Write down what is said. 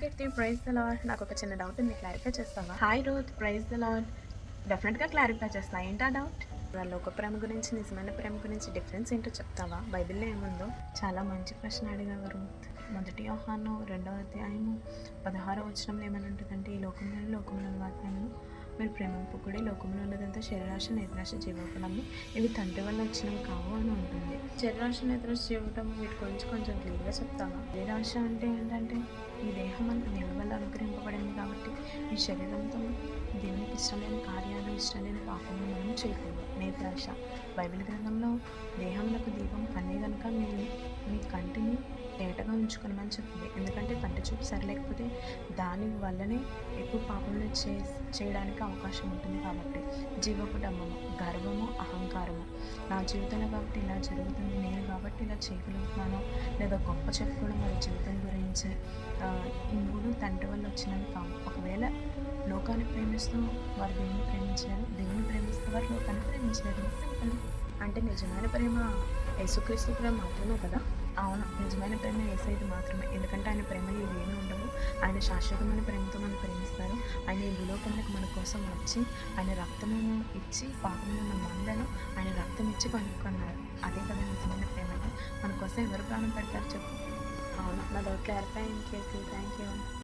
Keerthi, praise the lord. నాకు ఒక చిన్న డౌట్ ఉంది, క్లారిఫై చేస్తావా? Hi Ruth, praise the Lord. డెఫినెట్గా క్లారిఫై చేస్తా. ఏంటా డౌట్? లోక ప్రేమ గురించి నిజమైన ప్రేమ గురించి డిఫరెన్స్ ఏంటో చెప్తావా? బైబిల్లో ఏముందో? చాలా మంచి ప్రశ్న అడిగావు రూత్. మొదటి యోహాను 2వ అధ్యాయము 16వ వచనంలో ఏమని ఉంటుందంటే, ఈ లోకంలోని వాటిని మీరు ప్రేమింపుకుడి, లోకంలో ఉన్నదంతా శరీరాశ, నేత్రాశ, జీవోపడము ఇవి తండ్రి వల్ల వచ్చినవి కావు అని ఉంటుంది. శరీరాశ, నేత్రాశ, జీవోపడం వీటి గురించి కొంచెం క్లియర్గా చెప్తావా? శరీరాశ అంటే ఏంటంటే, ఈ దేహం అంతా దేవుడి వల్ల అనుగ్రహింపబడింది కాబట్టి ఈ శరీరంతో దేవునికి ఇష్టమైన కార్యాలు, ఇష్టమైన పాపము మనం చేయకూడదు. నేత్రాశ, బైబిల్ గ్రంథంలో దేహంలో దీపం కన్నే కనుక మీ కంటిని తేటగా ఉంచుకోమని చెప్పింది. ఎందుకంటే కంటి చూపు సరిలేకపోతే దాని వల్లనే ఎక్కువ పాపంలో చేయడానికి అవకాశం ఉంటుంది. కాబట్టి జీవపుడమ్మము, గర్వము, అహంకారము, నా జీవితంలో కాబట్టి ఇలా జరుగుతుంది, నేను కాబట్టి ఇలా చేయగలుగుతున్నాను, లేదా గొప్ప చెప్పుకోవడం వారి జీవితం గురించి, ఈ మూడు తండ్రి వల్ల వచ్చినవి కావు. ఒకవేళ లోకాన్ని ప్రేమిస్తూ వారు దేవుని ప్రేమించారు, దేవుని ప్రేమిస్తూ వారు లోకాన్ని ప్రేమించారు. సింపుల్. అంటే నిజమైన ప్రేమ యేసుక్రీస్తు ప్రేమ మాత్రమే కదా? అవును, నిజమైన ప్రేమ యేసయ్యది మాత్రమే. ఎందుకంటే ఆయన ప్రేమలు ఇవేమీ ఉండవు. ఆయన శాశ్వతమైన ప్రేమతో మనం ప్రేమిస్తారు. ఆయన ఈ భూలోకంలోకి మన కోసం వచ్చి ఆయన రక్తమును ఇచ్చి, పాపమున్న మనలను ఆయన రక్తం ఇచ్చి కొనుక్కున్నారు. అదే కదా నిజమైన ప్రేమ. మన కోసం ఎవరు ప్రాణం పెడతారు చెప్పు? అవును, నా డౌట్ క్లారిఫై అయింది. Thank you.